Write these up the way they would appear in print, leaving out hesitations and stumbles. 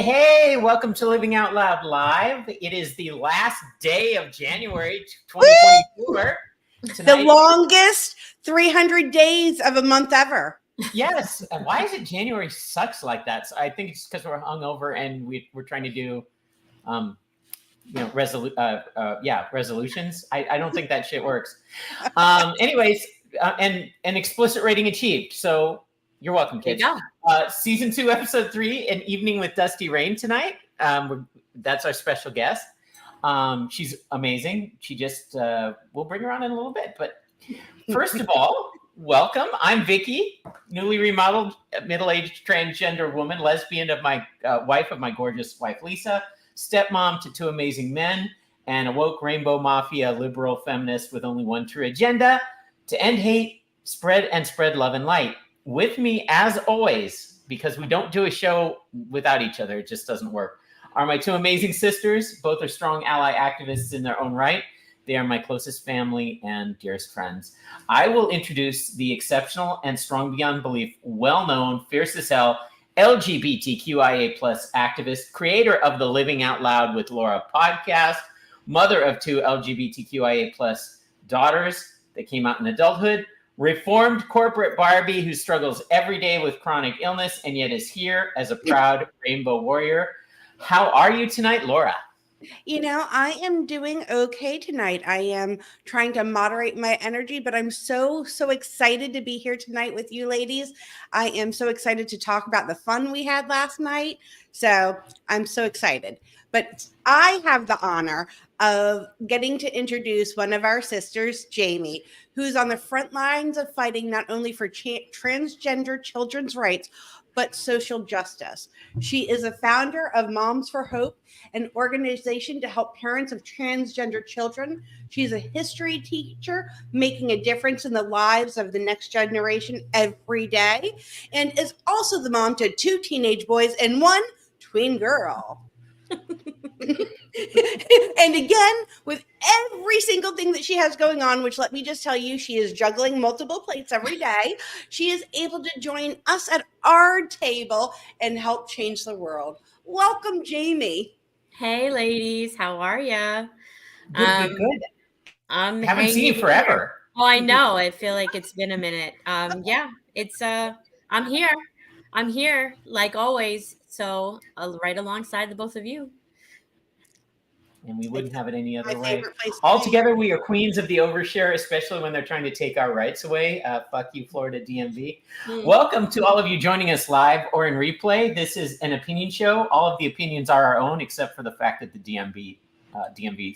Hey, welcome to Living Out Loud Live. It is the last day of January Woo! 2024. The longest 300 days of a month ever. Yes. Why is it January sucks like that? So I think it's because we're hungover and we're trying to do, resolutions. I don't think that shit works. Anyways, and an explicit rating achieved. So you're welcome, kids. Season 2, episode 3, an evening with Dustie Rayne tonight. That's our special guest. She's amazing. She just, we'll bring her on in a little bit. But first of all, welcome. I'm Vicki, newly remodeled, middle-aged transgender woman, lesbian of my wife of my gorgeous wife, Lisa, stepmom to 2 amazing men, and a woke rainbow mafia liberal feminist with only one true agenda: to end hate, spread love and light. With me, as always, because we don't do a show without each other, it just doesn't work, are my 2 amazing sisters. Both are strong ally activists in their own right. They are my closest family and dearest friends. I will introduce the exceptional and strong beyond belief, well-known, fierce as hell, LGBTQIA+ activist, creator of the Living Out Loud with Laura podcast, mother of 2 LGBTQIA+ daughters that came out in adulthood, reformed corporate Barbie who struggles every day with chronic illness and yet is here as a proud rainbow warrior. How are you tonight, Laura? You know, I am doing okay tonight. I am trying to moderate my energy, but I'm so excited to be here tonight with you ladies. I am so excited to talk about the fun we had last night. So I'm so excited. But I have the honor of getting to introduce one of our sisters, Jaime, who's on the front lines of fighting not only for transgender children's rights, but social justice. She is a founder of Moms for Hope, an organization to help parents of transgender children. She's a history teacher making a difference in the lives of the next generation every day, and is also the mom to 2 teenage boys and 1 twin girl. And again, with every single thing that she has going on, which let me just tell you, she is juggling multiple plates every day, she is able to join us at our table and help change the world. Welcome, Jaime. Hey, ladies. How are ya? Good. I'm haven't seen you forever. Oh, I know. I feel like it's been a minute. Yeah, it's I'm here. I'm here like always. So right alongside the both of you. And we wouldn't have it any other way. Altogether, we are queens of the overshare, especially when they're trying to take our rights away. Fuck you, Florida DMV. Welcome to all of you joining us live or in replay. This is an opinion show. All of the opinions are our own, except for the fact that the DMV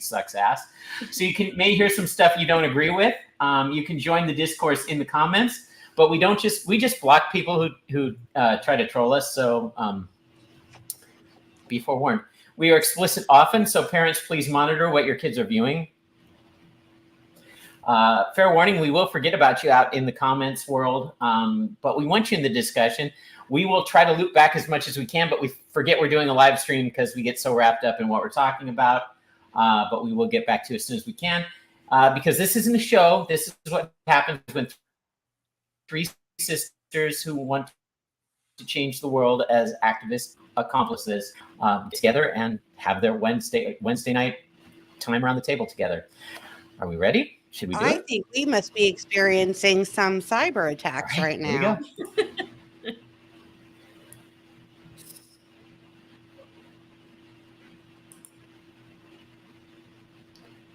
sucks ass. So you may hear some stuff you don't agree with. You can join the discourse in the comments, but we just block people who try to troll us. So be forewarned. We are explicit often, so parents, please monitor what your kids are viewing. Fair warning, we will forget about you out in the comments world, but we want you in the discussion. We will try to loop back as much as we can, but we forget we're doing a live stream because we get so wrapped up in what we're talking about, but we will get back to you as soon as we can, because this isn't a show. This is what happens when 3 sisters who want to change the world as activist accomplices together and have their Wednesday night time around the table together. Are we ready? Should we do it? I think we must be experiencing some cyber attacks right now.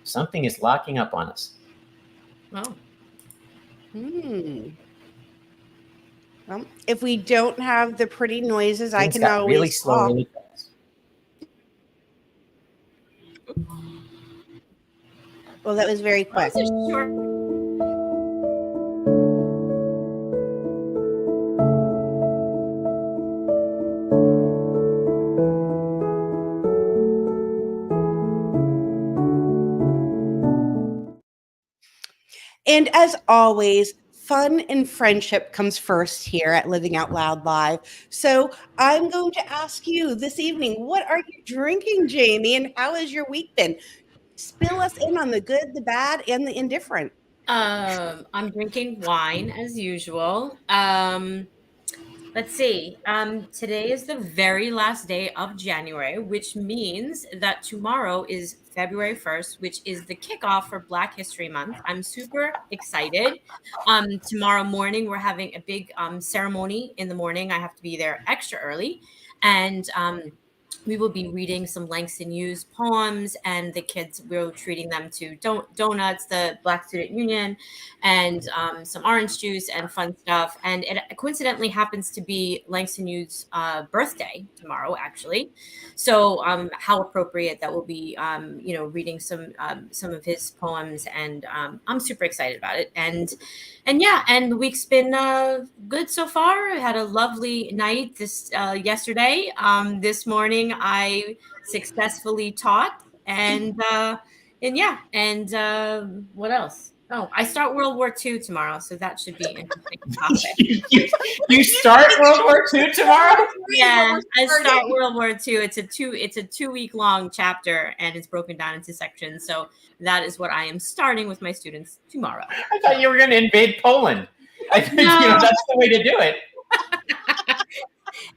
Something is locking up on us. Oh. Well, if we don't have the pretty noises, I can always really slow, really fast. Well, that was very quick. And as always, fun and friendship comes first here at Living Out Loud Live. So I'm going to ask you this evening, what are you drinking, Jaime, and how has your week been? Spill us in on the good, the bad, and the indifferent. I'm drinking wine as usual. Let's see. Today is the very last day of January, which means that tomorrow is February 1st, which is the kickoff for Black History Month. I'm super excited. Tomorrow morning, we're having a big ceremony in the morning. I have to be there extra early. And we will be reading some Langston Hughes poems, and the kids, we're treating them to donuts, the Black Student Union, and some orange juice and fun stuff. And it coincidentally happens to be Langston Hughes' birthday tomorrow, actually. So how appropriate that will be, reading some of his poems, and I'm super excited about it. And yeah, and the week's been good so far. I had a lovely night yesterday. This morning I successfully taught, and yeah, and what else? Oh, I start World War II tomorrow, so that should be an interesting topic. you start World War II tomorrow? Yeah, I start World War II. It's a 2-week long chapter, and it's broken down into sections. So that is what I am starting with my students tomorrow. I thought you were going to invade Poland. I think that's the way to do it.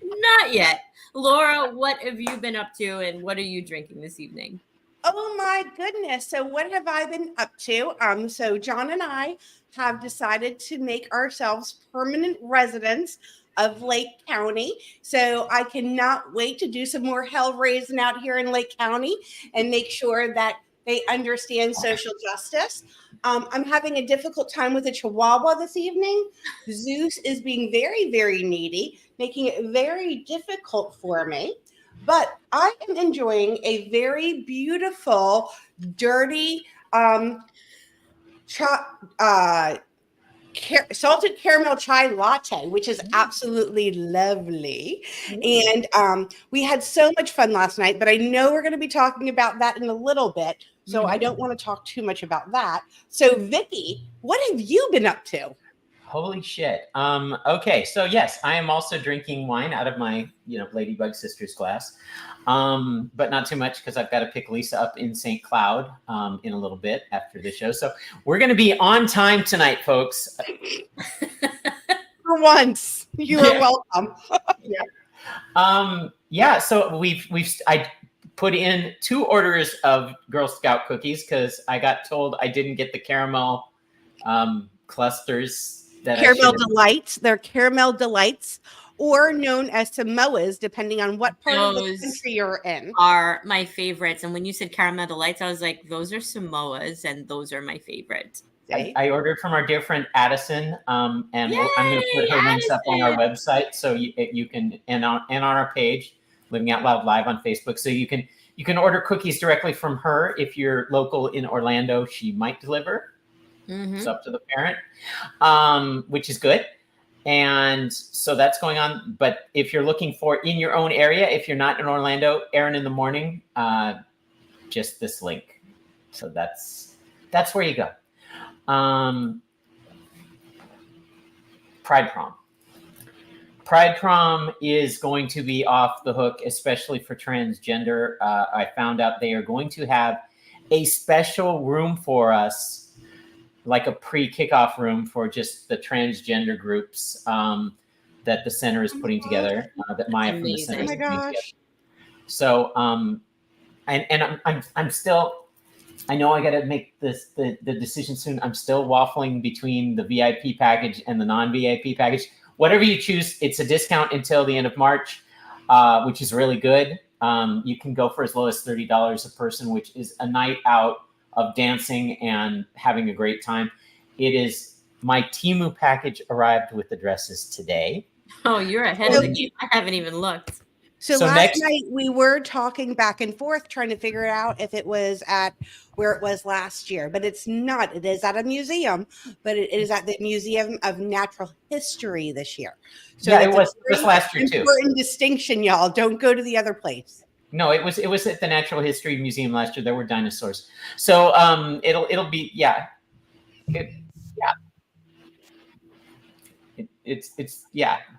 Not yet. Laura, what have you been up to, and what are you drinking this evening? Oh my goodness. So what have I been up to? So John and I have decided to make ourselves permanent residents of Lake County. So I cannot wait to do some more hell raising out here in Lake County and make sure that they understand social justice. I'm having a difficult time with a Chihuahua this evening. Zeus is being very, very needy, making it very difficult for me. But I am enjoying a very beautiful, dirty, salted caramel chai latte, which is absolutely lovely. And we had so much fun last night, but I know we're going to be talking about that in a little bit. So I don't want to talk too much about that. So Vicki, what have you been up to? Holy shit. Okay, so yes, I am also drinking wine out of my, Ladybug Sisters glass, but not too much because I've got to pick Lisa up in St. Cloud in a little bit after the show. So we're going to be on time tonight, folks. For once, you are welcome. So I put in 2 orders of Girl Scout cookies because I got told I didn't get the caramel clusters. Caramel delights. They're caramel delights, or known as Samoas, depending on what part of the country you're in. Are my favorites. And when you said caramel delights, I was like, those are Samoas, and those are my favorites. I ordered from our dear friend Addison, and I'm going to put her links up on our website, so you can, and on our page, Living Out Loud Live on Facebook, so you can order cookies directly from her. If you're local in Orlando, she might deliver. It's up to the parent, which is good. And so that's going on. But if you're looking for in your own area, if you're not in Orlando, Aaron in the Morning, just this link. So that's where you go. Pride Prom. Pride Prom is going to be off the hook, especially for transgender. I found out they are going to have a special room for us, like a pre-kickoff room for just the transgender groups that the center is putting together, that Maya from the center is putting together. So, and I'm still, I know I got to make the decision soon. I'm still waffling between the VIP package and the non-VIP package. Whatever you choose, it's a discount until the end of March, which is really good. You can go for as low as $30 a person, which is a night out of dancing and having a great time. It is, my Temu package arrived with the dresses today. Oh, you're ahead of the game. I haven't even looked. So last night we were talking back and forth trying to figure out if it was at where it was last year, but it's not. It is at a museum, but it is at the Museum of Natural History this year. So yeah, it was last year too. Important distinction, y'all. Don't go to the other place. No, it was at the Natural History Museum last year. There were dinosaurs. So it'll be it's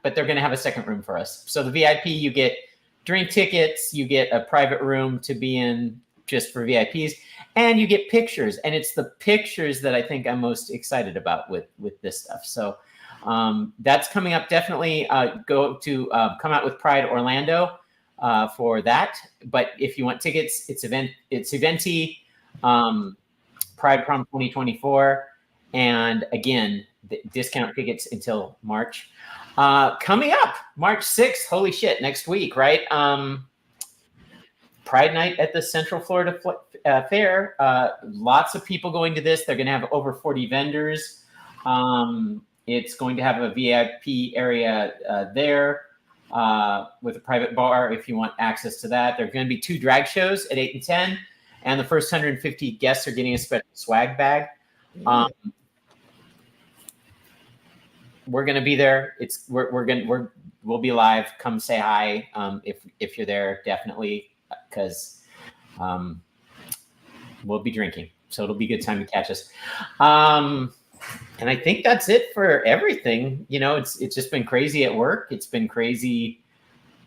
but they're going to have a second room for us. So the VIP, you get drink tickets, you get a private room to be in just for VIPs, and you get pictures. And it's the pictures that I think I'm most excited about with this stuff. So That's coming up. Definitely go to come out with Pride Orlando for that. But if you want tickets, it's Eventi, Pride Prom 2024. And again, the discount tickets until March. Coming up, March 6th, holy shit, next week, right? Pride Night at the Central Florida Fair. Lots of people going to this. They're going to have over 40 vendors. It's going to have a VIP area there with a private bar if you want access to that. There are going to be 2 drag shows at 8 and 10. And the first 150 guests are getting a special swag bag. We're going to be there. We'll be live. Come say hi if you're there, definitely, because we'll be drinking, so it'll be a good time to catch us. And I think that's it for everything. You know, it's just been crazy at work. It's been crazy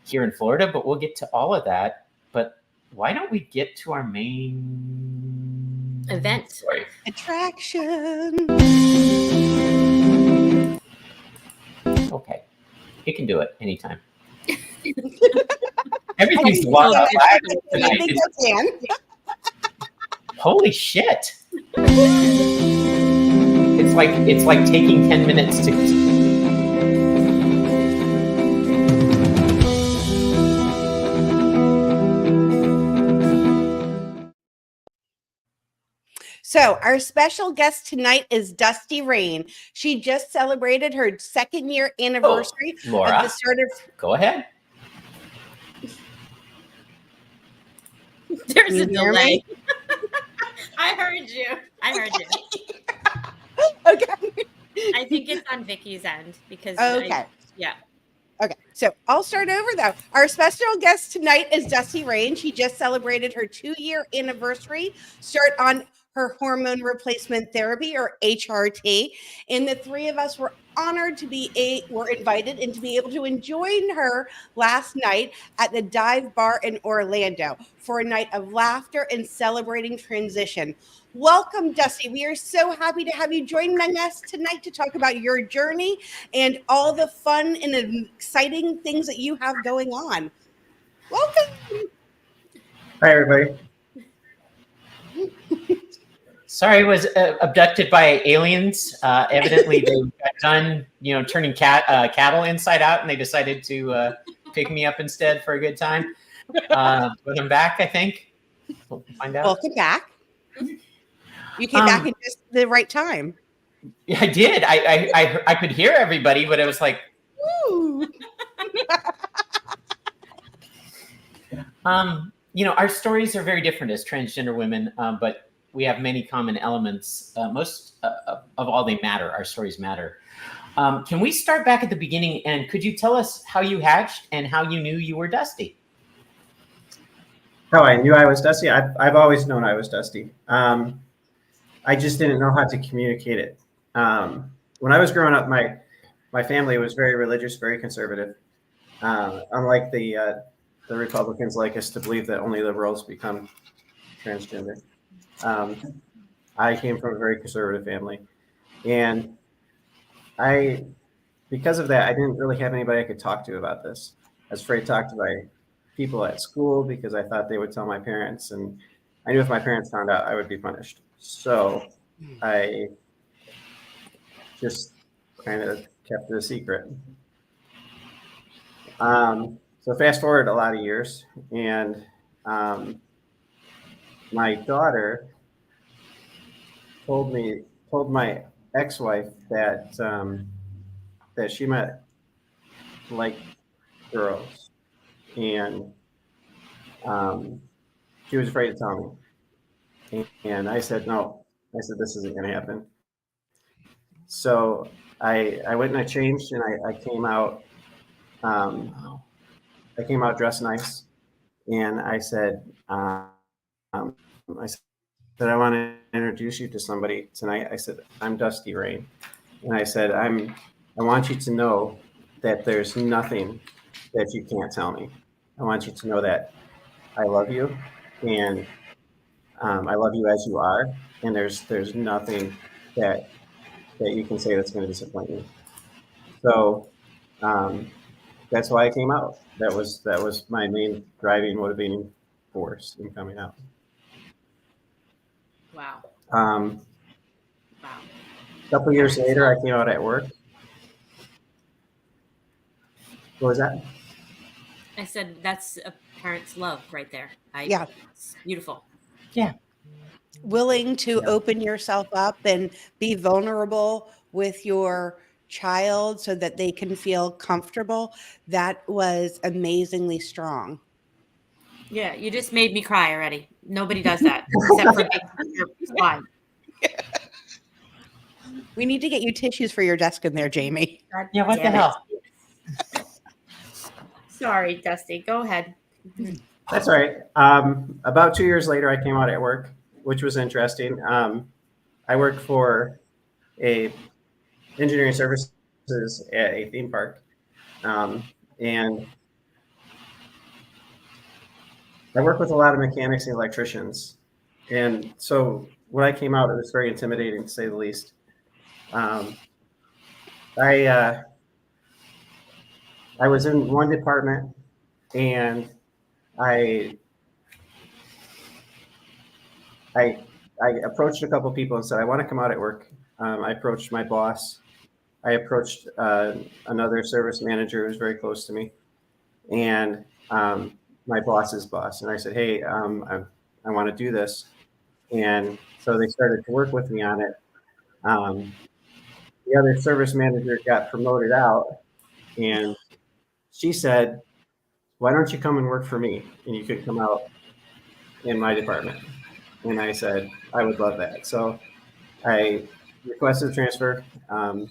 here in Florida, but we'll get to all of that. But why don't we get to our main event attraction? Okay, you can do it anytime. Everything's locked up tonight. I think I can. Holy shit! It's like taking 10 minutes to. So our special guest tonight is Dustie Rayne. She just celebrated her 2nd year anniversary Laura, of the start of. Go ahead. There's a delay. I heard you. Okay. I think it's on Vicki's end because. Okay. Yeah. Okay, so I'll start over though. Our special guest tonight is Dustie Rayne. She just celebrated her 2-year anniversary, start on her hormone replacement therapy, or HRT. And the 3 of us were honored to were invited and to be able to join her last night at the Dive Bar in Orlando for a night of laughter and celebrating transition. Welcome, Dustie. We are so happy to have you join us tonight to talk about your journey and all the fun and exciting things that you have going on. Welcome. Hi, everybody. Sorry, I was abducted by aliens. Evidently, they got done, turning cattle inside out, and they decided to pick me up instead for a good time. But I'm back, I think. We'll find out. Welcome back. You came back at just the right time. Yeah, I did. I could hear everybody, but it was like, woo. Our stories are very different as transgender women, but we have many common elements. Most of all, they matter. Our stories matter. Can we start back at the beginning? And could you tell us how you hatched and how you knew you were Dustie? How I knew I was Dustie? I've always known I was Dustie. I just didn't know how to communicate it. When I was growing up, my family was very religious, very conservative. Unlike the Republicans like us to believe that only liberals become transgender. I came from a very conservative family, and because of that, I didn't really have anybody I could talk to about this. I was afraid to talk to my people at school because I thought they would tell my parents, and I knew if my parents found out, I would be punished. So I just kind of kept it a secret. So fast forward a lot of years, and my daughter told my ex-wife that she might like girls, and she was afraid to tell me. And I said, no. I said, this isn't going to happen. So I went and I changed, and I came out. I came out dressed nice, and I said, I want to introduce you to somebody tonight. I said, I'm Dustie Rayne, and I said, I want you to know that there's nothing that you can't tell me. I want you to know that I love you, and I love you as you are, and there's nothing that you can say that's going to disappoint me. So that's why I came out. That was my main driving, motivating force in coming out. Wow. Wow. A couple Yeah. years later, I came out at work. What was that? I said that's a parent's love right there. Yeah. It's beautiful. Yeah. Willing to open yourself up and be vulnerable with your child so that they can feel comfortable. That was amazingly strong. Yeah, you just made me cry already. Nobody does that except for Vicki. We need to get you tissues for your desk in there, Jaime. God Yeah, what the damn it. hell? Sorry, Dusty. Go ahead. That's all right. About 2 years later, I came out at work, which was interesting. I worked for a engineering services at a theme park, and I work with a lot of mechanics and electricians. And so when I came out, it was very intimidating, to say the least. I was in one department, and I approached a couple of people and said, I want to come out at work. I approached my boss. I approached another service manager who's very close to me, and my boss's boss. And I said, hey, I want to do this. And so they started to work with me on it. The other service manager got promoted out, and she said, why don't you come and work for me? And you could come out in my department. And I said, I would love that. So I requested a transfer. So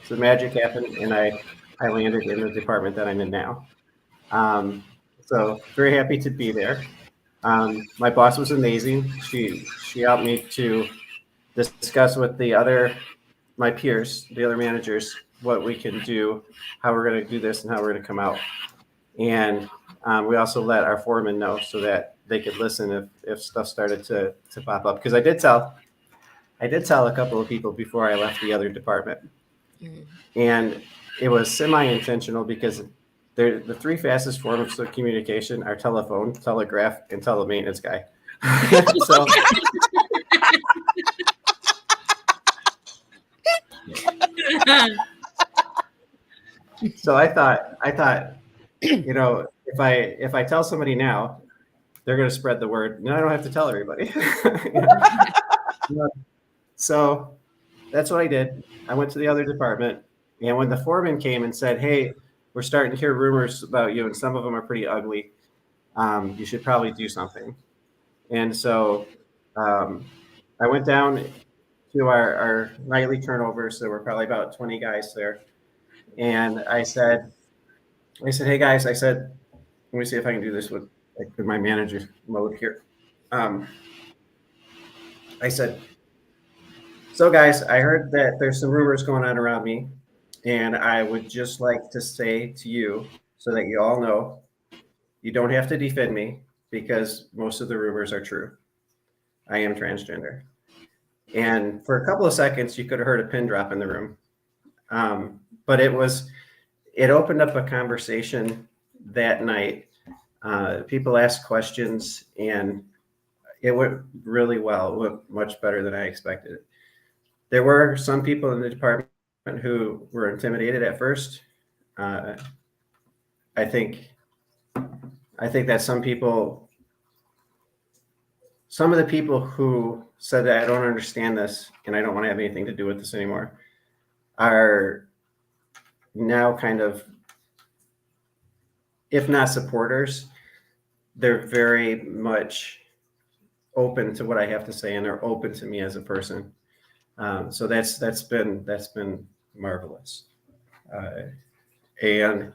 the magic happened, and I landed in the department that I'm in now. So very happy to be there. My boss was amazing. She helped me to discuss with my peers, the other managers, what we can do, how we're going to do this, and how we're going to come out. And we also let our foreman know so that they could listen if stuff started to pop up. Because I did tell a couple of people before I left the other department, and it was semi-intentional because the three fastest forms of communication are telephone, telegraph, and telemaintenance guy. So. So I thought, you know, if I tell somebody now, they're going to spread the word, and I don't have to tell everybody. So that's what I did. I went to the other department, and when the foreman came and said, hey, we're starting to hear rumors about you, and some of them are pretty ugly, you should probably do something. And so I went down to our nightly turnovers. There were probably about 20 guys there. And I said, hey guys, let me see if I can do this with my manager mode here. I said, so guys, I heard that there's some rumors going on around me, and I would just like to say to you, so that you all know, you don't have to defend me because most of the rumors are true. I am transgender. And for a couple of seconds, you could have heard a pin drop in the room. But it opened up a conversation that night. People asked questions, and it went really well. It went much better than I expected. There were some people in the department who were intimidated at first. I think that some of the people who said that I don't understand this and I don't want to have anything to do with this anymore are now kind of, if not supporters, they're very much open to what I have to say, and they're open to me as a person. So that's been marvelous. And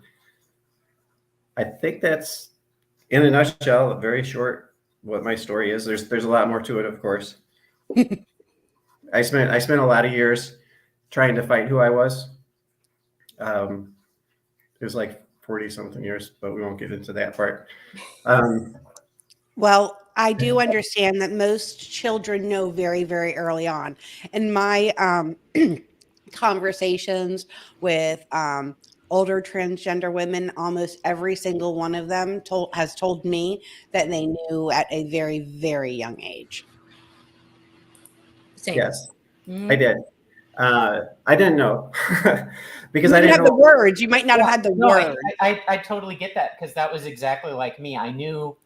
I think that's, in a nutshell, very short, what my story is. There's a lot more to it, of course. I spent a lot of years trying to fight who I was. It was like 40 something years, but we won't get into that part. Well, I do understand that most children know very, very early on. And my conversations with older transgender women. Almost every single one of them has told me that they knew at a very, very young age. Same. Yes, I did. I didn't know because I didn't didn't have know the words. You might not have had the words. I totally get that, because that was exactly like me. I knew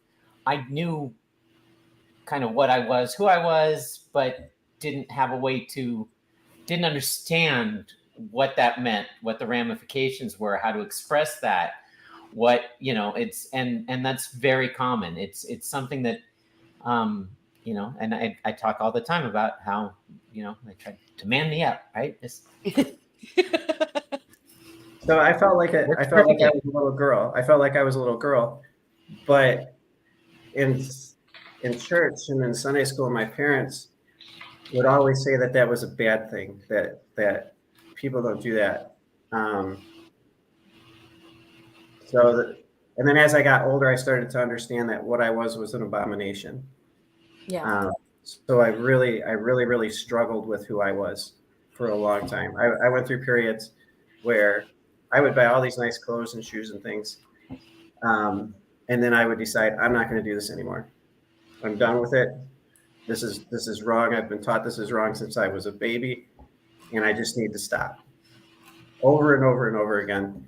kind of what I was, who I was, but didn't understand what that meant, what the ramifications were, how to express that, what, it's, and that's very common. It's something that, and I talk all the time about how, they tried to man me up, right? So I felt like I was a little girl. I felt like I was a little girl, but in church and in Sunday school, my parents would always say that was a bad thing, that people don't do that. And then as I got older, I started to understand that what I was an abomination. Yeah. So I really struggled with who I was for a long time. I went through periods where I would buy all these nice clothes and shoes and things. And then I would decide, I'm not going to do this anymore. I'm done with it. This is wrong. I've been taught this is wrong since I was a baby, and I just need to stop. Over and over and over again.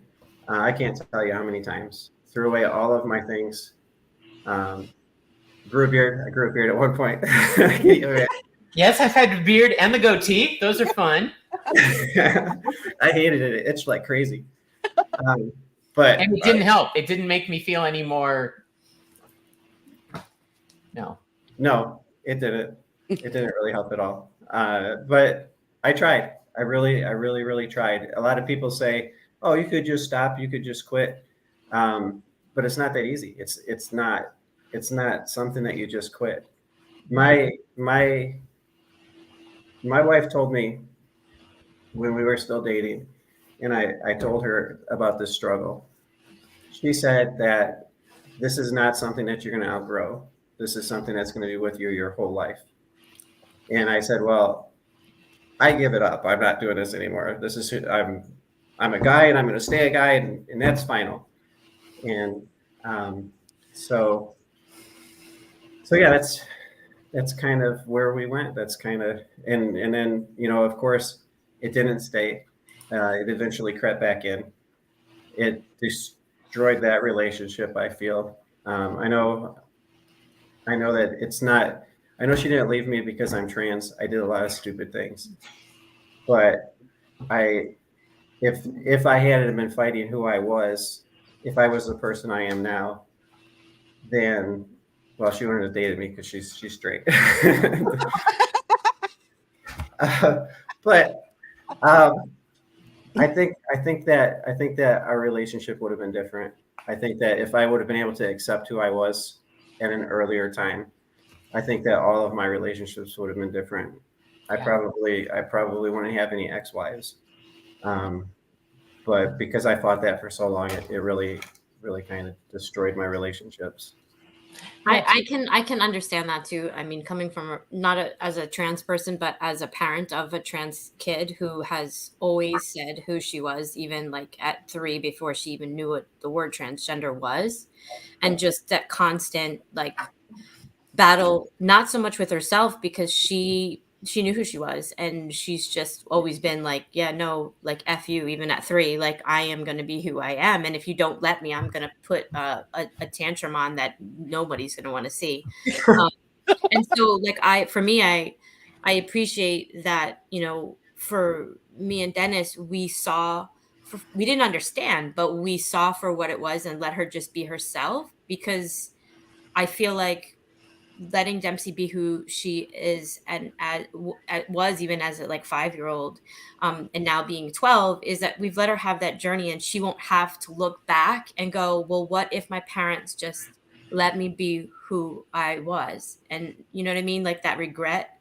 I can't tell you how many times. Threw away all of my things. Grew a beard. I grew a beard at one point. Yes, I've had the beard and the goatee. Those are fun. I hated it. It itched like crazy. And it didn't help. It didn't make me feel any more. No, it didn't. It didn't really help at all. But I tried. I really tried. A lot of people say, "Oh, you could just stop. You could just quit." But it's not that easy. It's not something that you just quit. My wife told me when we were still dating, and I told her about this struggle. She said that this is not something that you're going to outgrow. This is something that's going to be with you your whole life. And I said, well, I give it up. I'm not doing this anymore. This is I'm a guy, and I'm going to stay a guy, and that's final. And so yeah, that's kind of where we went. That's kind of, and then, of course, it didn't stay. It eventually crept back in. It destroyed that relationship, I feel. I know that it's not, I know she didn't leave me because I'm trans. I did a lot of stupid things. But if I hadn't been fighting who I was, if I was the person I am now, then, well, she wouldn't have dated me because she's straight. But I think that our relationship would have been different. I think that if I would have been able to accept who I was at an earlier time, I think that all of my relationships would have been different. I probably wouldn't have any ex-wives. But because I fought that for so long, it really kind of destroyed my relationships. I can understand that too. I mean, coming from as a trans person, but as a parent of a trans kid who has always said who she was, even like at 3 before she even knew what the word transgender was, and just that constant like battle, not so much with herself because she knew who she was, and she's just always been like, yeah, no, like F you, even at 3, like I am going to be who I am. And if you don't let me, I'm going to put a tantrum on that nobody's going to want to see. And so like I appreciate that, for me and Dennis, we didn't understand, but we saw for what it was and let her just be herself, because I feel like letting Dempsey be who she is and was even as a like 5-year-old and now being 12 is that we've let her have that journey, and she won't have to look back and go, well, what if my parents just let me be who I was? And you know what I mean? Like that regret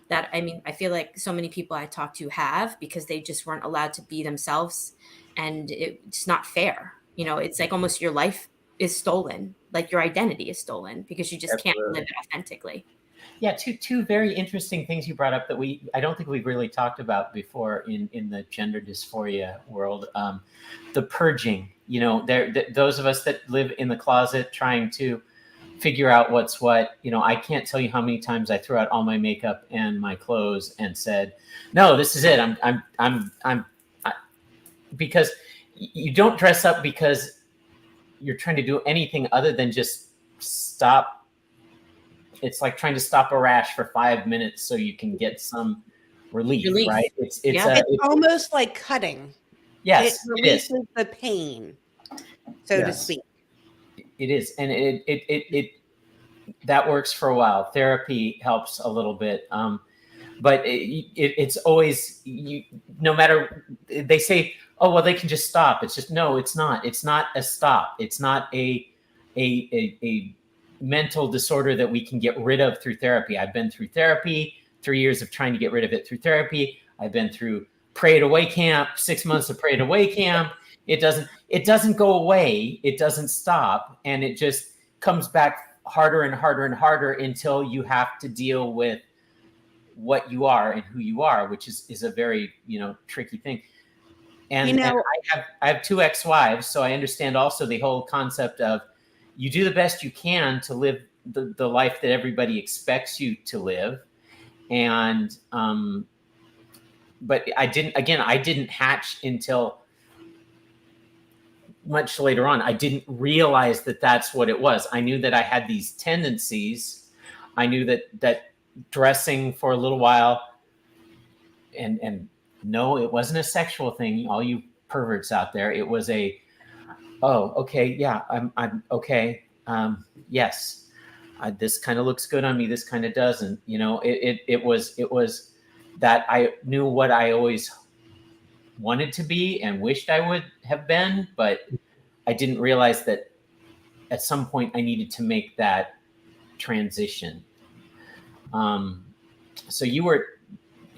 that, I mean, I feel like so many people I talk to have, because they just weren't allowed to be themselves, and it's not fair. It's like almost your life is stolen, like your identity is stolen because you just can't live it authentically. Yeah, two very interesting things you brought up that I don't think we've really talked about before in the gender dysphoria world. The purging, you know, those of us that live in the closet trying to figure out what's what. You know, I can't tell you how many times I threw out all my makeup and my clothes and said, "No, this is it. Because you don't dress up because you're trying to do anything other than just stop. It's like trying to stop a rash for 5 minutes so you can get some relief. Right? It's almost like cutting. Yes, it releases the pain, so to speak. It is, and it that works for a while. Therapy helps a little bit, but it's always no matter. They say, "Oh, well, they can just stop." It's just no, it's not. It's not a stop. It's not a mental disorder that we can get rid of through therapy. I've been through therapy, 3 years of trying to get rid of it through therapy. I've been through Pray It Away camp, 6 months of Pray It Away camp. It doesn't go away. It doesn't stop. And it just comes back harder and harder and harder until you have to deal with what you are and who you are, which is a very, tricky thing. And I have 2 ex-wives, so I understand also the whole concept of you do the best you can to live the life that everybody expects you to live. And, but I didn't hatch until much later on. I didn't realize that that's what it was. I knew that I had these tendencies. I knew that dressing for a little while, and no, it wasn't a sexual thing. All you perverts out there, it was okay, yeah, I'm okay. Yes, this kind of looks good on me. This kind of doesn't. It was that I knew what I always wanted to be and wished I would have been, but I didn't realize that at some point I needed to make that transition. So you were,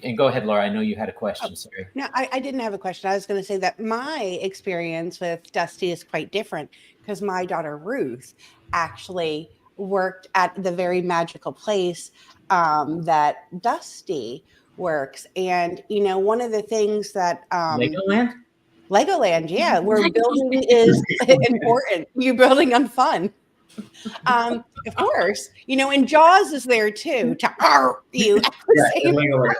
and go ahead, Laura. I know you had a question. Sorry. No, I didn't have a question. I was going to say that my experience with Dustie is quite different because my daughter Ruth actually worked at the very magical place that Dustie works. And, one of the things that Legoland, yeah, where building is important. You're building on fun. Of course, and Jaws is there too to you. Legoland,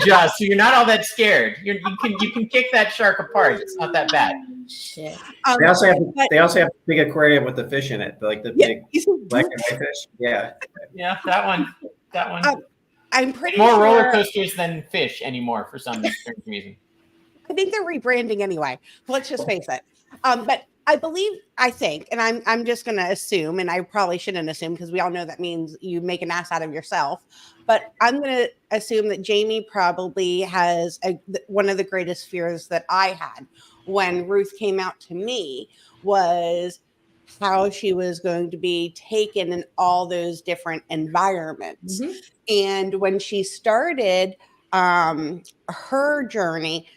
Jaws. So you're not all that scared. You can kick that shark apart. It's not that bad. Shit. They also have a big aquarium with the fish in it, like the big black and white fish. Yeah. Yeah, that one. I'm pretty more sure roller coasters than fish anymore for some strange reason. I think they're rebranding anyway. Let's just face it. But I think, and I'm just going to assume, and I probably shouldn't assume because we all know that means you make an ass out of yourself. But I'm going to assume that Jaime probably has one of the greatest fears that I had when Ruth came out to me was how she was going to be taken in all those different environments. Mm-hmm. And when she started her journey,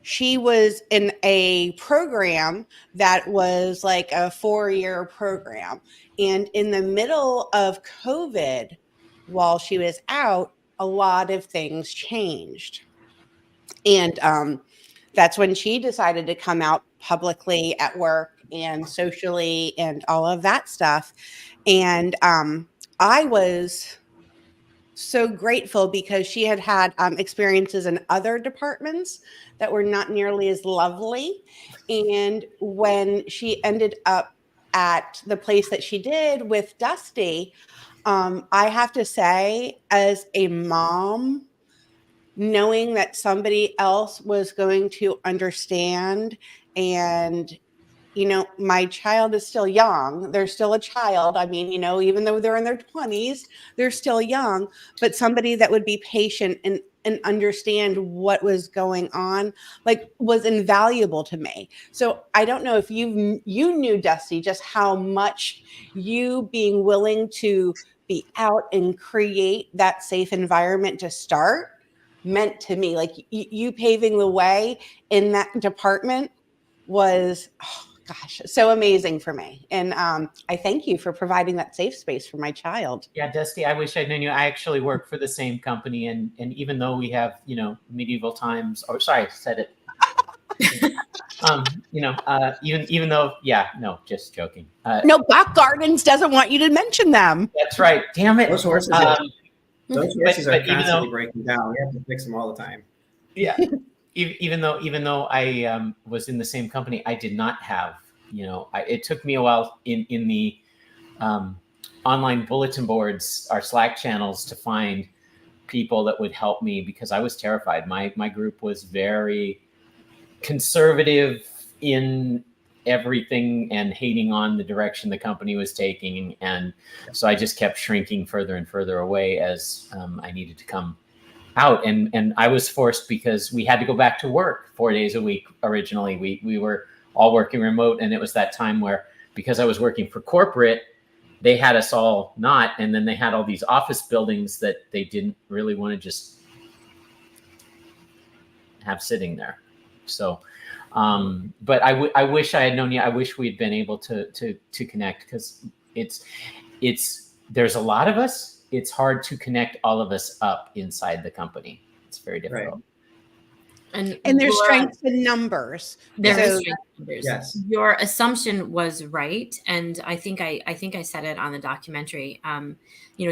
she was in a program that was like a 4-year program. And in the middle of COVID, while she was out, a lot of things changed. And that's when she decided to come out publicly at work and socially and all of that stuff. And I was so grateful because she had experiences in other departments that were not nearly as lovely. And when she ended up at the place that she did with Dustie, I have to say, as a mom, knowing that somebody else was going to understand and my child is still young. They're still a child. I mean, even though they're in their 20s, they're still young, but somebody that would be patient and understand what was going on, was invaluable to me. So I don't know if you knew, Dustie, just how much you being willing to be out and create that safe environment to start meant to me. You paving the way in that department was... gosh, so amazing for me. And I thank you for providing that safe space for my child. Yeah, Dusty, I wish I'd known you. I actually work for the same company. And even though we have, medieval times, or sorry, I said it. Even though, no, just joking. No, Buck Gardens doesn't want you to mention them. That's right. Damn it. Those horses, are constantly breaking down. We have to fix them all the time. Yeah. Even though I was in the same company, I did not have, it took me a while in the online bulletin boards, our Slack channels, to find people that would help me, because I was terrified. My group was very conservative in everything and hating on the direction the company was taking. And so I just kept shrinking further and further away as I needed to come out. And I was forced, because we had to go back to work 4 days a week. Originally, we were all working remote. And it was that time where, because I was working for corporate, they had us all not. And then they had all these office buildings that they didn't really want to just have sitting there. So, but I wish I had known you. I wish we'd been able to connect, because there's a lot of us. It's hard to connect all of us up inside the company. It's very difficult. Right. And there's strength in numbers. There is strength in numbers. Yes. Your assumption was right, and I think I said it on the documentary.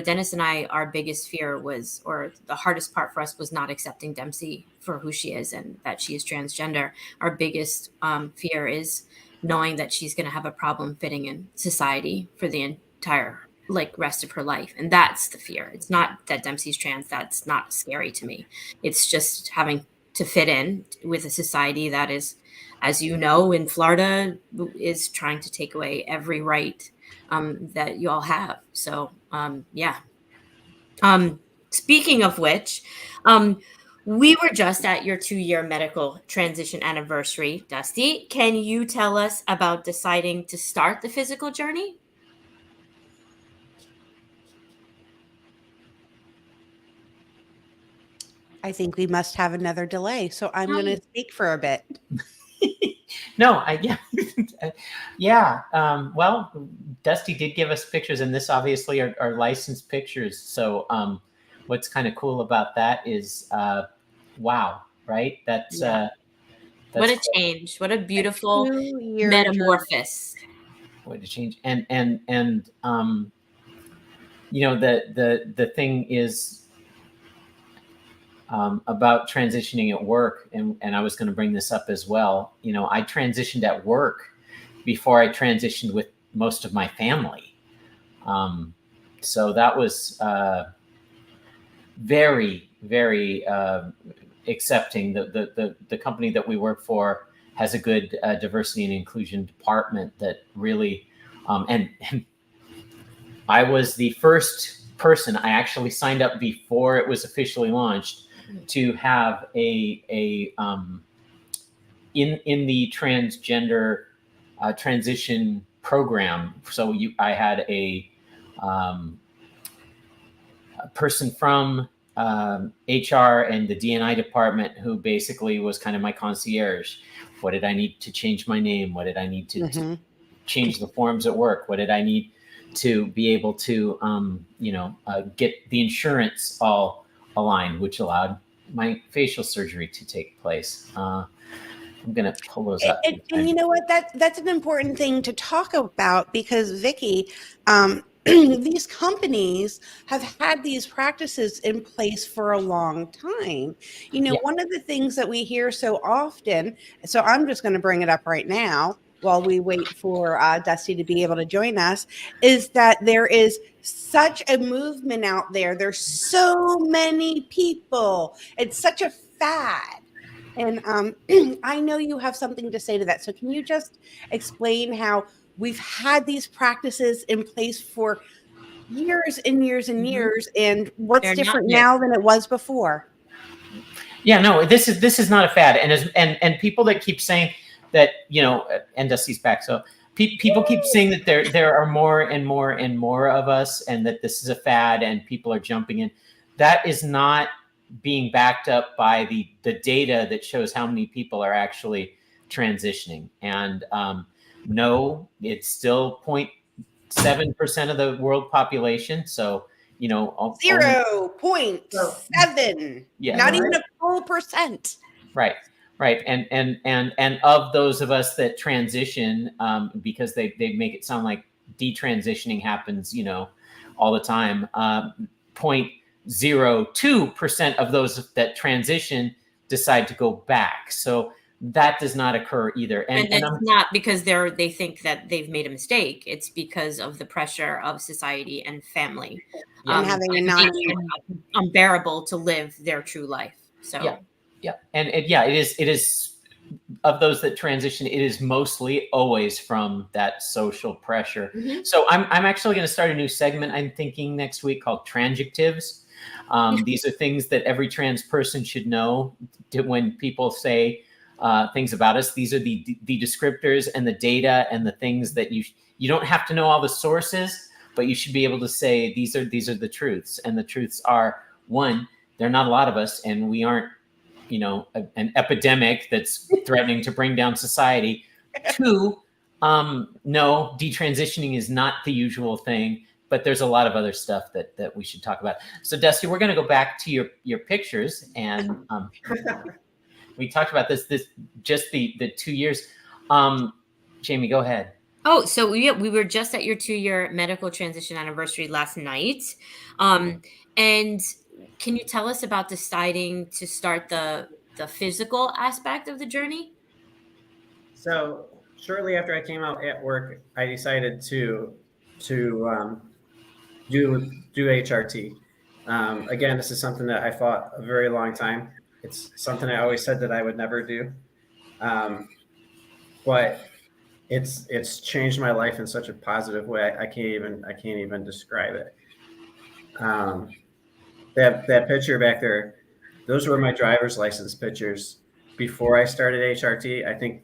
Dennis and I, our biggest fear was, or the hardest part for us, was not accepting Dempsey for who she is and that she is transgender. Our biggest fear is knowing that she's going to have a problem fitting in society for the entire rest of her life. And that's the fear. It's not that Dempsey's trans. That's not scary to me. It's just having to fit in with a society that is, as you know, in Florida, is trying to take away every right that you all have. So, yeah. Speaking of which, we were just at your 2-year medical transition anniversary. Dusty, can you tell us about deciding to start the physical journey? I think we must have another delay, so I'm going to speak for a bit. No, yeah. Well, Dusty did give us pictures, and this obviously are licensed pictures. So what's kind of cool about that is, wow, right? That's what a change. What a beautiful metamorphosis. What a change. And the thing is, about transitioning at work, and I was going to bring this up as well. I transitioned at work before I transitioned with most of my family. So that was very, very accepting. The company that we work for has a good diversity and inclusion department that really, and I was the first person. I actually signed up before it was officially launched to have in the transgender transition program. So I had a person from HR and the D&I department who basically was kind of my concierge. What did I need to change my name? What did I need to change the forms at work? What did I need to be able to get the insurance all aligned, which allowed my facial surgery to take place. I'm going to pull those up. And you know what? That's an important thing to talk about, because Vicki, these companies have had these practices in place for a long time. One of the things that we hear so often, so I'm just going to bring it up right now while we wait for Dusty to be able to join us, is that there is such a movement out there. There's so many people. It's such a fad. And I know you have something to say to that. So can you just explain how we've had these practices in place for years and years and years, and what's different now than it was before? Yeah, no, this is not a fad. And people that keep saying that, and Dusty's back. So people keep saying that there are more and more and more of us, and that this is a fad and people are jumping in. That is not being backed up by the data that shows how many people are actually transitioning. And no, it's still 0.7% of the world population. So, 0.7. Yeah. Not even a full percent. Right. And of those of us that transition, because they make it sound like detransitioning happens, all the time. 0.02% of those that transition decide to go back. So that does not occur either. And it's not because they think that they've made a mistake. It's because of the pressure of society and family. And having a non unbearable to live their true life. So yeah. And it is of those that transition, it is mostly always from that social pressure. Mm-hmm. So I'm actually going to start a new segment, I'm thinking, next week, called Tranjectives. These are things that every trans person should know when people say things about us. These are the descriptors and the data and the things that you don't have to know all the sources, but you should be able to say these are the truths. And the truths are, one, there are not a lot of us, and we aren't an epidemic that's threatening to bring down society. Two, no, detransitioning is not the usual thing, but there's a lot of other stuff that we should talk about. So Dusty, we're going to go back to your pictures, and we talked about this just the 2 years. Jaime, go ahead. Oh, so we were just at your 2-year medical transition anniversary last night. And can you tell us about deciding to start the physical aspect of the journey? So shortly after I came out at work, I decided to do HRT. Again, this is something that I fought a very long time. It's something I always said that I would never do, but it's changed my life in such a positive way. I can't even describe it. That picture back there, those were my driver's license pictures before I started HRT. I think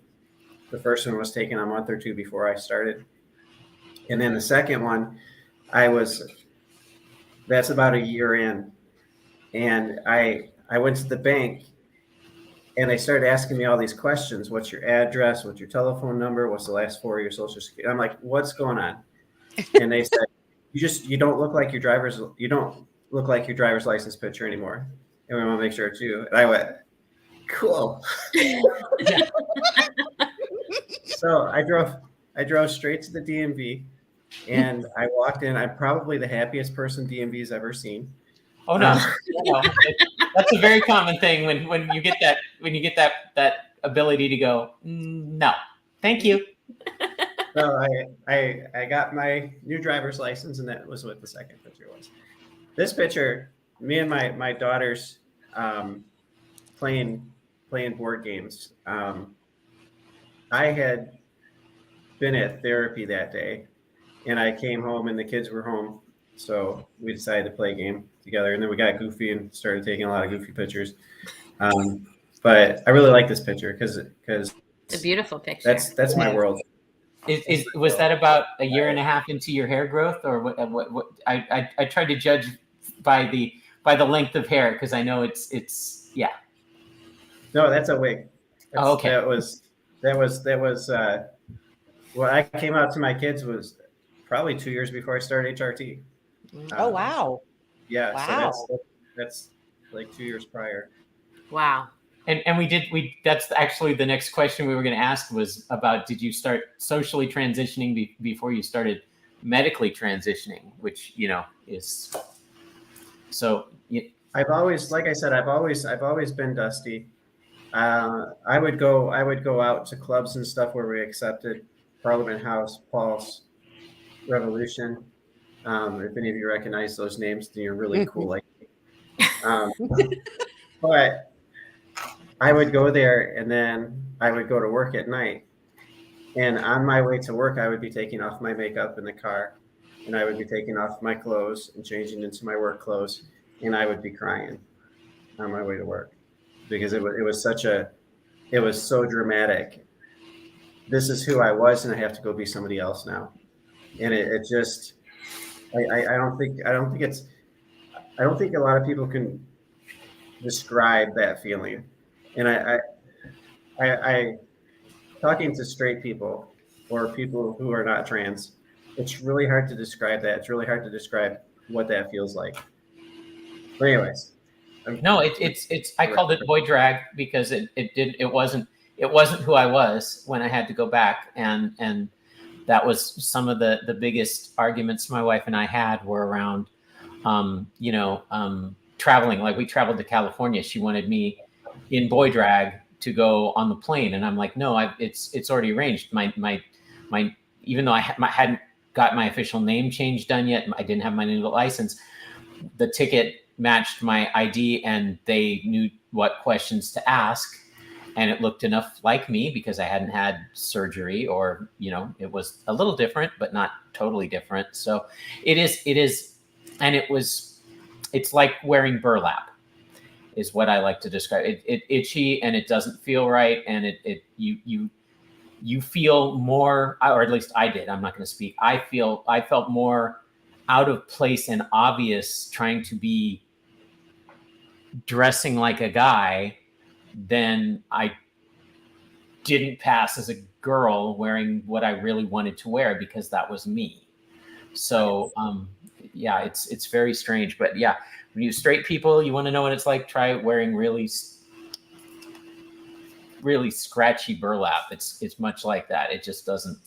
the first one was taken a month or two before I started. And then the second one, that's about a year in. And I went to the bank and they started asking me all these questions. What's your address? What's your telephone number? What's the last 4 of your social security? I'm like, what's going on? And they said, you don't look like your driver's license picture anymore. And we want to make sure too. And I went, cool. So I drove straight to the DMV and I walked in. I'm probably the happiest person DMV's ever seen. Oh no. That's a very common thing when you get that ability to go, no, thank you. So I got my new driver's license, and that was what the second picture was. This picture, me and my daughters playing board games. I had been at therapy that day, and I came home, and the kids were home, so we decided to play a game together. And then we got goofy and started taking a lot of goofy pictures. But I really like this picture because it's a beautiful picture. That's my world. Was that about a year and a half into your hair growth, or what? I tried to judge by the length of hair because I know it's yeah. No, that's a wig. Okay. That was what I came out to my kids was probably 2 years before I started HRT. Oh wow. Yeah. Wow. So that's like 2 years prior. Wow. And that's actually the next question we were going to ask was about, did you start socially transitioning before you started medically transitioning, which, is so. I've always, like I said, I've always been Dusty. I would go out to clubs and stuff where we accepted Parliament House, Pulse, Revolution. If any of you recognize those names, then you're really cool. Like, but I would go there and then I would go to work at night. And on my way to work, I would be taking off my makeup in the car, and I would be taking off my clothes and changing into my work clothes, and I would be crying on my way to work because it was so dramatic. This is who I was, and I have to go be somebody else now. And it just, I don't think a lot of people can describe that feeling. And I talking to straight people, or people who are not trans. It's really hard to describe that. It's really hard to describe what that feels like. But anyways. No, it's I called it boy drag because it wasn't who I was when I had to go back, and that was some of the biggest arguments my wife and I had were around traveling. Like, we traveled to California. She wanted me in boy drag to go on the plane, and I'm like, no, it's already arranged. My even though I hadn't got my official name change done yet, I didn't have my new license. The ticket matched my ID, and they knew what questions to ask, and it looked enough like me because I hadn't had surgery, or it was a little different but not totally different. So it is, and it's like wearing burlap is what I like to describe it. Itchy, and it doesn't feel right, and you feel more, or at least I did. I'm not going to speak. I felt more out of place and obvious trying to be dressing like a guy than I didn't pass as a girl wearing what I really wanted to wear because that was me. So yeah, it's very strange. But yeah, when you straight people, you want to know what it's like, try wearing really scratchy burlap. It's much like that. It just doesn't.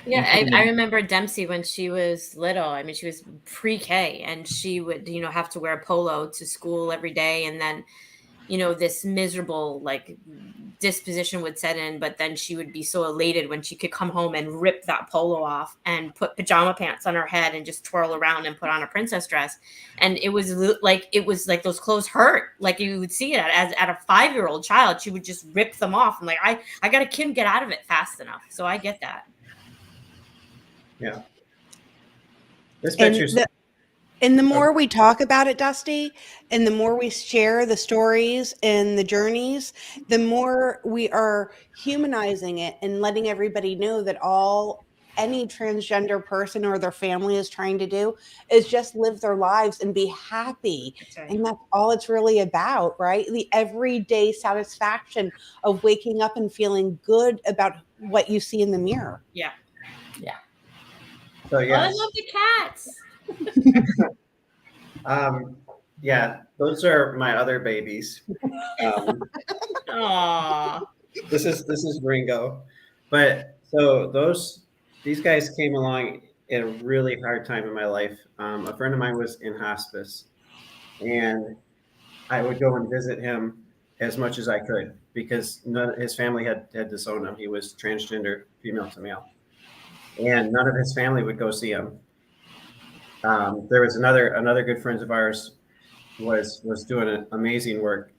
Yeah, I remember Dempsey when she was little. I mean, she was pre-K, and she would, have to wear a polo to school every day. And then, this miserable disposition would set in, but then she would be so elated when she could come home and rip that polo off and put pajama pants on her head and just twirl around and put on a princess dress. And it was like those clothes hurt. Like, you would see it at a 5-year-old child. She would just rip them off. I'm like, I got a kid, get out of it fast enough. So I get that. Yeah. This picture's. And the more we talk about it, Dusty, and the more we share the stories and the journeys, the more we are humanizing it and letting everybody know that any transgender person or their family is trying to do is just live their lives and be happy. That's right. And that's all it's really about, right? The everyday satisfaction of waking up and feeling good about what you see in the mirror. Yeah. Yeah. So yeah. I love the cats. Yeah, those are my other babies. Aww. This is Ringo, but so these guys came along at a really hard time in my life. A friend of mine was in hospice, and I would go and visit him as much as I could because his family had disowned him. He was transgender, female to male, and none of his family would go see him. There was another good friend of ours was doing an amazing work,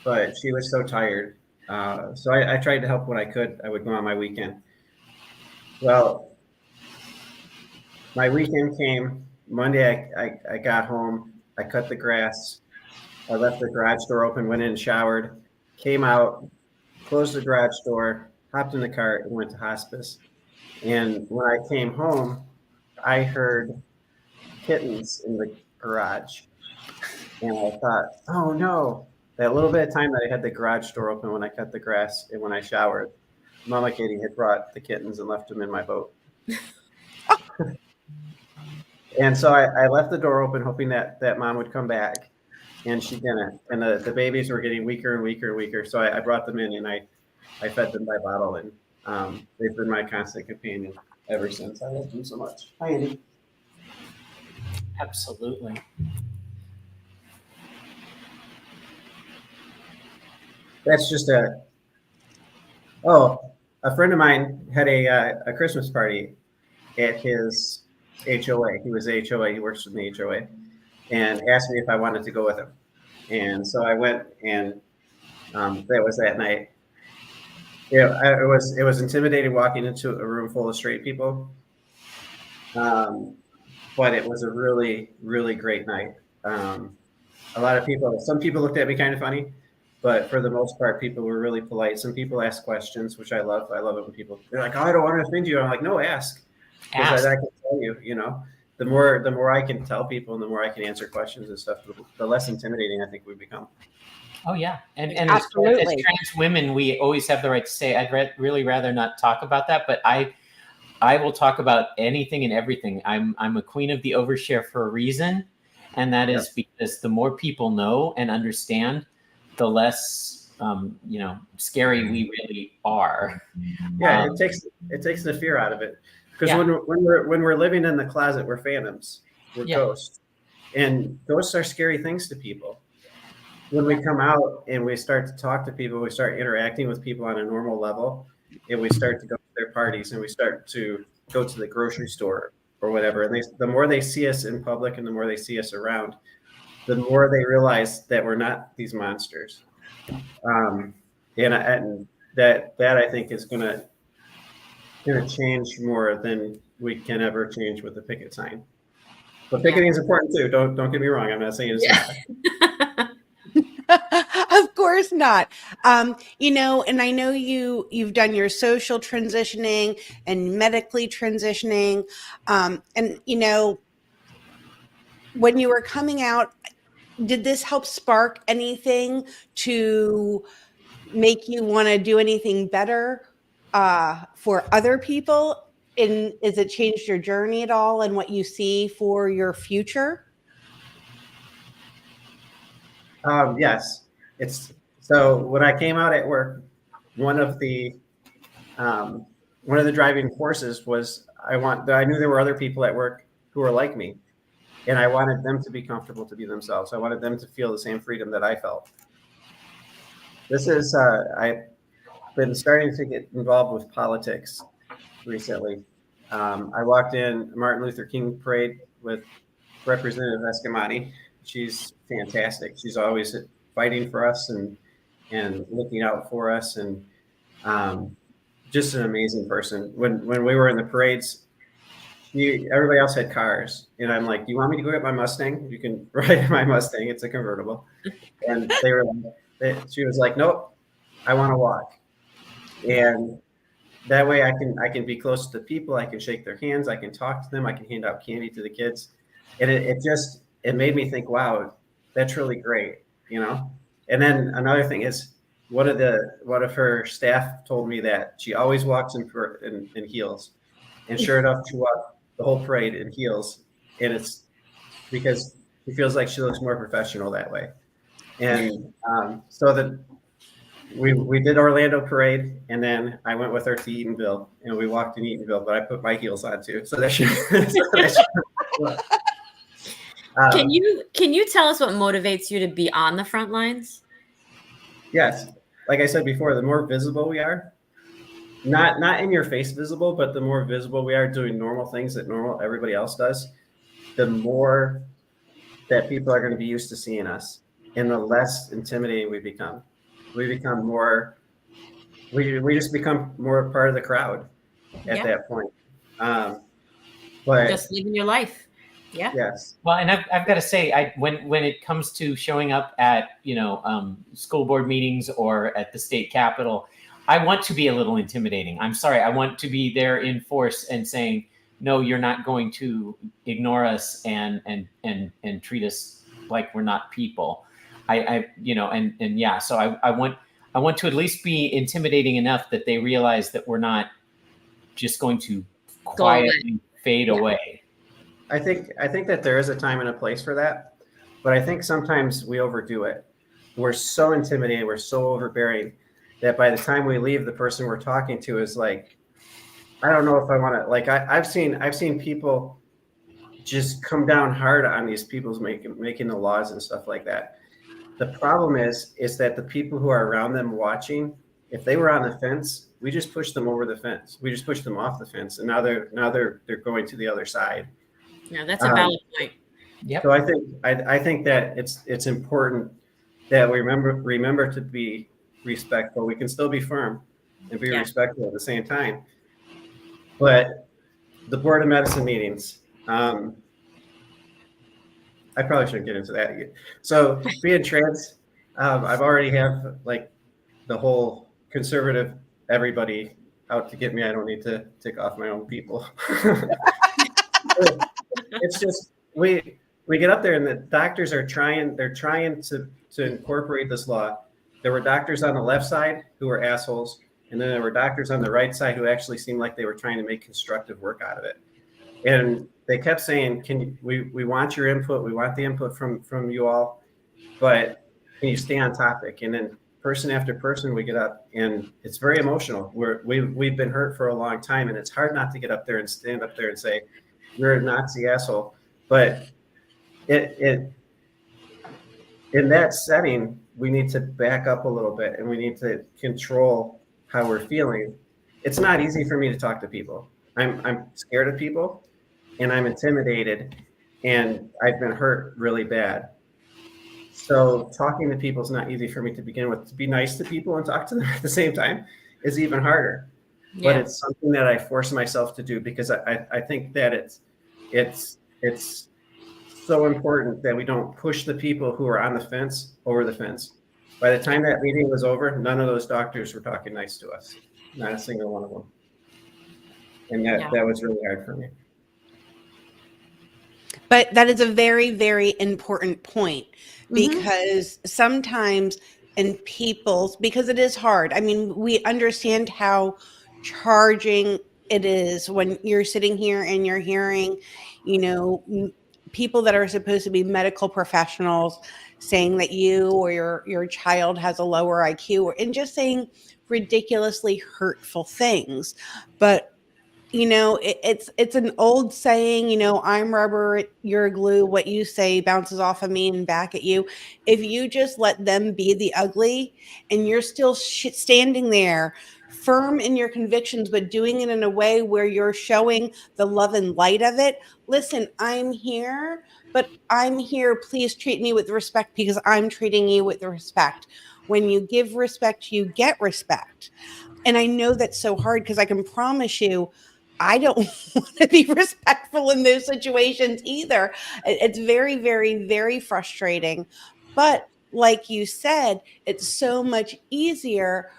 but she was so tired. So I tried to help when I could. I would go on my weekend. Well, my weekend came Monday. I got home. I cut the grass. I left the garage door open, went in and showered, came out, closed the garage door, hopped in the cart, and went to hospice. And when I came home, I heard kittens in the garage, and I thought, oh no, that little bit of time that I had the garage door open when I cut the grass and when I showered, Mama Katie had brought the kittens and left them in my boat. And so I left the door open hoping that Mom would come back, and she didn't. And the babies were getting weaker and weaker and weaker, so I brought them in and I fed them by bottle, and they've been my constant companion ever since. I love them so much. Hi, Andy. Absolutely. That's just a friend of mine had a Christmas party at his HOA. He was the HOA. He works with the HOA, and asked me if I wanted to go with him. And so I went, and that was that night. Yeah, it was intimidating walking into a room full of straight people. But it was a really, really great night. A lot of some people looked at me kind of funny, but for the most part, people were really polite. Some people asked questions, which I love. I love it when they're like, "Oh, I don't want to offend you." I'm like, "No, ask." Because I can tell you, the more I can tell people and the more I can answer questions and stuff, the less intimidating I think we become. Oh yeah, and as trans women, we always have the right to say. I'd really rather not talk about that, but I will talk about anything and everything. I'm a queen of the overshare for a reason, and that is because the more people know and understand, the less scary we really are. Yeah, it takes the fear out of it, because when we're living in the closet, we're phantoms, we're ghosts, and ghosts are scary things to people. When we come out and we start to talk to people, we start interacting with people on a normal level, and we start to go to their parties, and we start to go to the grocery store or whatever, and the more they see us in public and the more they see us around, the more they realize that we're not these monsters. And that I think is gonna change more than we can ever change with the picket sign. But picketing is important too. Don't get me wrong. I'm not saying it's not. Of course not. And I know you've done your social transitioning and medically transitioning. And when you were coming out, did this help spark anything to make you want to do anything better for other people? And has it changed your journey at all and what you see for your future? Yes, so when I came out at work, one of the driving forces was I knew there were other people at work who were like me, and I wanted them to be comfortable to be themselves. I wanted them to feel the same freedom that I felt. I've been starting to get involved with politics recently. I walked in Martin Luther King parade with Representative Escamani. She's fantastic. She's always fighting for us and looking out for us, and just an amazing person. When we were in the parades, everybody else had cars, and I'm like, "Do you want me to go get my Mustang? You can ride my Mustang. It's a convertible." And she was like, "Nope, I want to walk." And that way I can be close to people. I can shake their hands. I can talk to them. I can hand out candy to the kids. And it made me think, wow, that's really great, And then another thing is, one of her staff told me that she always walks in heels, and sure enough, she walked the whole parade in heels, and it's because she feels like she looks more professional that way. And so that we did Orlando parade, and then I went with her to Eatonville, and we walked in Eatonville, but I put my heels on too, so that she. Can you tell us what motivates you to be on the front lines? Yes, like I said before, the more visible we are, not in your face visible, but the more visible we are doing normal things that everybody else does, the more that people are going to be used to seeing us, and the less intimidating we become. We become more. We just become more part of the crowd at that point. But just living your life. Yeah. Yes. Well, and I've got to say, when it comes to showing up at school board meetings or at the state capitol, I want to be a little intimidating. I'm sorry, I want to be there in force and saying, no, you're not going to ignore us and treat us like we're not people. So I want to at least be intimidating enough that they realize that we're not just going to quietly fade away. I think that there is a time and a place for that, but I think sometimes we overdo it. We're so intimidating, we're so overbearing that by the time we leave, the person we're talking to is like, I don't know if I want to. Like I've seen people just come down hard on these people's making the laws and stuff like that. The problem is that the people who are around them watching, if they were on the fence, we just pushed them over the fence. We just pushed them off the fence, and now they're going to the other side. Yeah, that's a valid point. Yep. So I think that it's important that we remember to be respectful. We can still be firm and be respectful at the same time. But the Board of Medicine meetings, I probably shouldn't get into that. So being trans, I've already have like the whole conservative everybody out to get me. I don't need to tick off my own people. It's just we get up there and the doctors are trying to incorporate this law. There were doctors on the left side who were assholes, And then there were doctors on the right side who actually seemed like they were trying to make constructive work out of it. And they kept saying, we want your input. We want the input from you all, but can you stay on topic? And then person after person, we get up and it's very emotional. We've been hurt for a long time, and it's hard not to get up there and stand up there and say, you're a Nazi asshole. But in that setting, we need to back up a little bit and we need to control how we're feeling. It's not easy for me to talk to people. I'm scared of people and I'm intimidated and I've been hurt really bad. So talking to people is not easy for me to begin with. To be nice to people and talk to them at the same time is even harder. Yeah. But it's something that I force myself to do because I think that it's so important that we don't push the people who are on the fence over the fence. By the time that meeting was over, none of those doctors were talking nice to us. Not a single one of them. And that was really hard for me. But that is a very, very important point because sometimes because it is hard. I mean, we understand how charging it is when you're sitting here and you're hearing, people that are supposed to be medical professionals saying that you or your child has a lower IQ and just saying ridiculously hurtful things. But it's an old saying, I'm rubber, you're glue. What you say bounces off of me and back at you. If you just let them be the ugly and you're still standing there firm in your convictions, but doing it in a way where you're showing the love and light of it. Listen, I'm here, but I'm here. Please treat me with respect because I'm treating you with respect. When you give respect, you get respect. And I know that's so hard because I can promise you, I don't want to be respectful in those situations either. It's very, very, very frustrating. But like you said, it's so much easier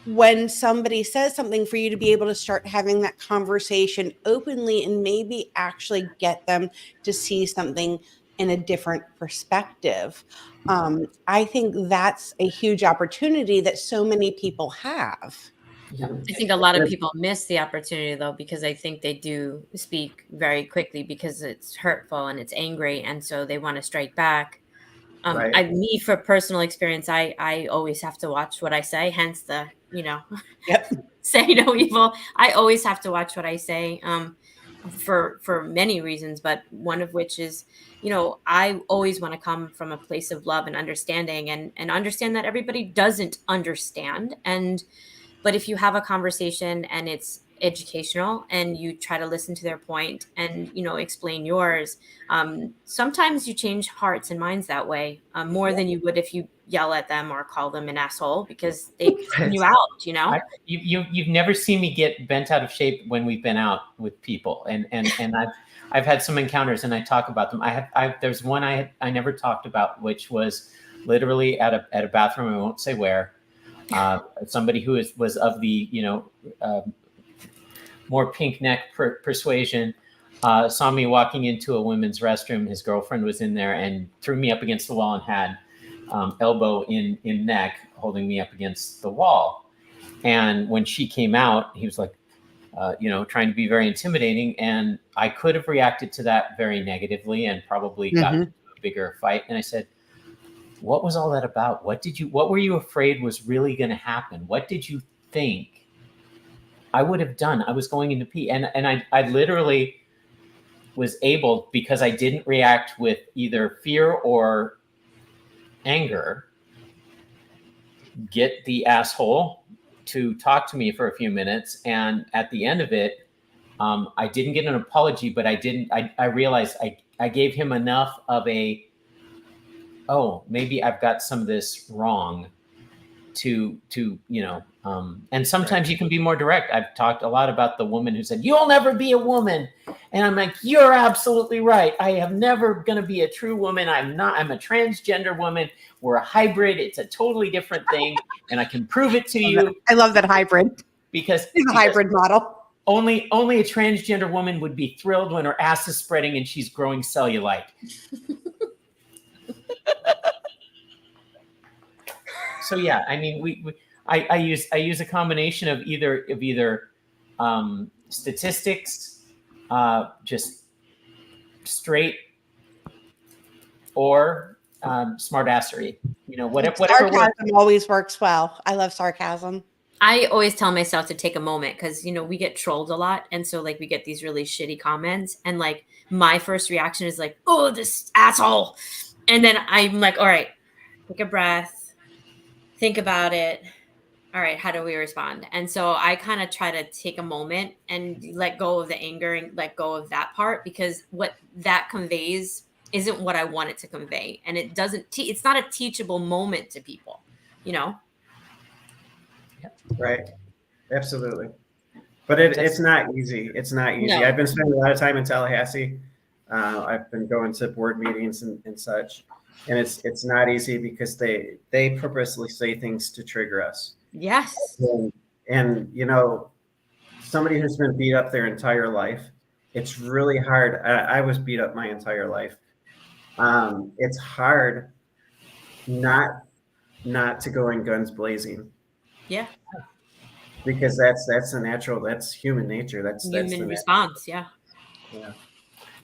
when somebody says something for you to be able to start having that conversation openly and maybe actually get them to see something in a different perspective. I think that's a huge opportunity that so many people have. Yeah. I think a lot of people miss the opportunity though, because I think they do speak very quickly because it's hurtful and it's angry. And so they want to strike back. Right. Me, for personal experience, I always have to watch what I say, hence the, say no evil. I always have to watch what I say for many reasons, but one of which is, I always want to come from a place of love and understanding and understand that everybody doesn't understand. But if you have a conversation and it's educational and you try to listen to their point and, explain yours, sometimes you change hearts and minds that way more than you would if you yell at them or call them an asshole because they spin you out, You've never seen me get bent out of shape when we've been out with people. And I've had some encounters and I talk about them. There's one I never talked about, which was literally at a bathroom. I won't say where. Somebody who was of the more pink neck persuasion saw me walking into a women's restroom. His girlfriend was in there and threw me up against the wall and had elbow in neck holding me up against the wall. And when she came out, he was like, trying to be very intimidating. And I could have reacted to that very negatively and probably got into a bigger fight. And I said, what was all that about? What were you afraid was really going to happen? What did you think I would have done? I was going into pee. And I literally was able, because I didn't react with either fear or anger, get the asshole to talk to me for a few minutes. And at the end of it, I didn't get an apology, but I realized I gave him enough of a, oh, maybe I've got some of this wrong to and sometimes you can be more direct. I've talked a lot about the woman who said, you'll never be a woman. And I'm like, you're absolutely right. I am never going to be a true woman. I'm a transgender woman. We're a hybrid. It's a totally different thing. And I can prove it to you. I love that hybrid. Because it's a hybrid model. Only a transgender woman would be thrilled when her ass is spreading and she's growing cellulite. So yeah, I mean, I use a combination of either statistics, just straight, or smartassery. Whatever sarcasm always works well. I love sarcasm. I always tell myself to take a moment because, we get trolled a lot. And so like we get these really shitty comments. And like my first reaction is like, oh, this asshole. And then I'm like, all right, take a breath, think about it. All right, how do we respond? And so I kind of try to take a moment and let go of the anger and let go of that part, because what that conveys isn't what I want it to convey. And it doesn't, it's not a teachable moment to people, Right. Absolutely. But it's not easy. It's not easy. No. I've been spending a lot of time in Tallahassee. I've been going to board meetings and such. And it's not easy because they purposely say things to trigger us. Yes. And somebody who's been beat up their entire life, it's really hard. I was beat up my entire life. It's hard not to go in guns blazing. Yeah. Because that's human nature. That's human response. Yeah.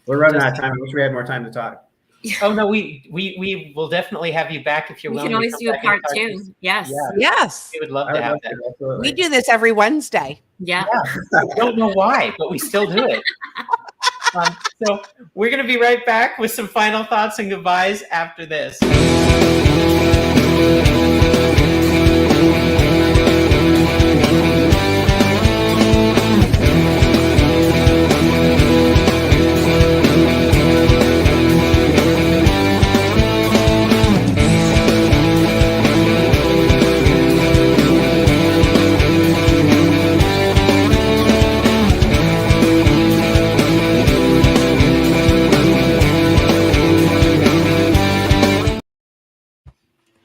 We're running out of time. I wish we had more time to talk. Oh no, we will definitely have you back if you're willing. We can always do a part 2. Yes. Yeah. Yes. We would love to have that. Absolutely. We do this every Wednesday. Yeah. I don't know why, but we still do it. So we're going to be right back with some final thoughts and goodbyes after this.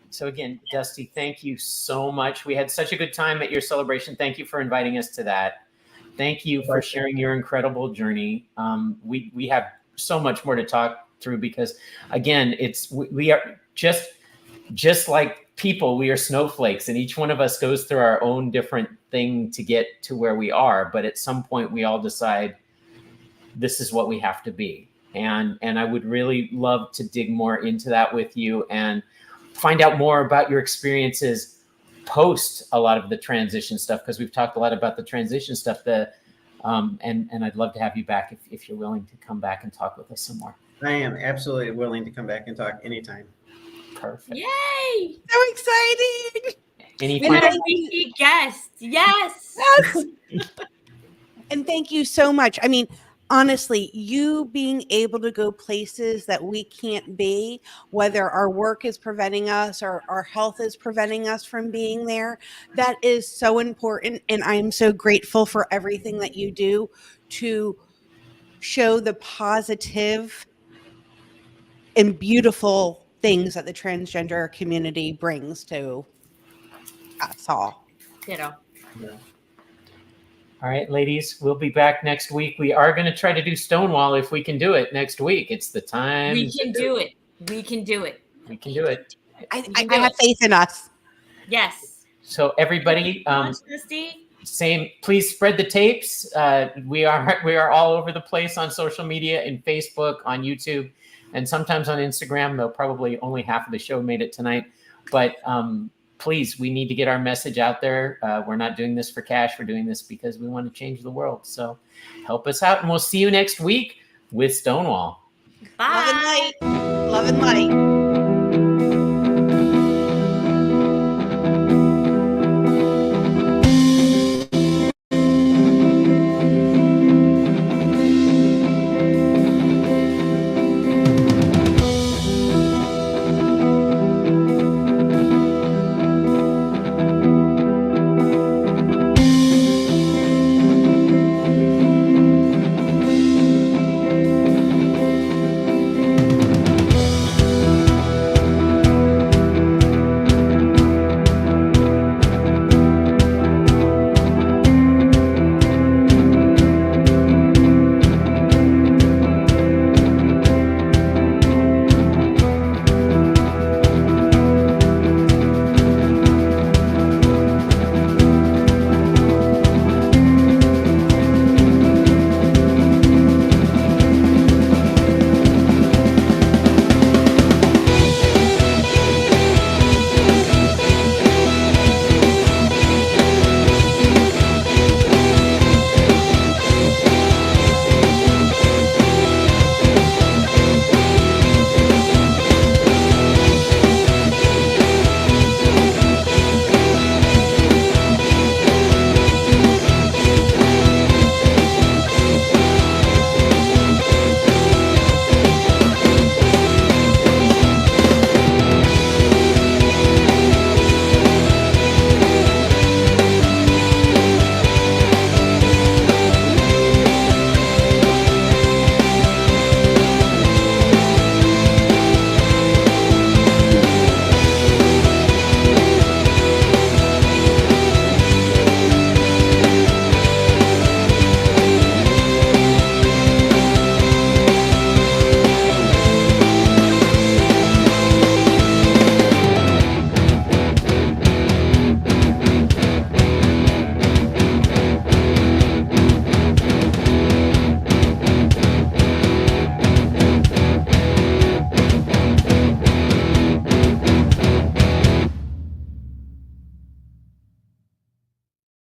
So again, Dustie, thank you so much. We had such a good time at your celebration. Thank you for inviting us to that. Thank you for sharing your incredible journey. We have so much more to talk through because, again, we are just like people. We are snowflakes, and each one of us goes through our own different thing to get to where we are. But at some point, we all decide this is what we have to be. And I would really love to dig more into that with you and find out more about your experiences post a lot of the transition stuff, because we've talked a lot about the transition stuff. And I'd love to have you back if you're willing to come back and talk with us some more. I am absolutely willing to come back and talk anytime. Perfect. Yay! So exciting. Any We had a repeat guest. Yes. And thank you so much. I mean, honestly, you being able to go places that we can't be, whether our work is preventing us or our health is preventing us from being there, that is so important. And I'm so grateful for everything that you do to show the positive and beautiful things that the transgender community brings to us all. Ditto. Yeah. All right, ladies, we'll be back next week. We are going to try to do Stonewall if we can do it next week. It's the time. We can do it. We can do it. We can do it. I have faith in us. Yes. So everybody, same. Please spread the tapes. We are all over the place on social media, in Facebook, on YouTube, and sometimes on Instagram. Though probably only half of the show made it tonight, but please, we need to get our message out there. We're not doing this for cash. We're doing this because we want to change the world. So help us out, and we'll see you next week with Stonewall. Bye. Love and light. Love and light.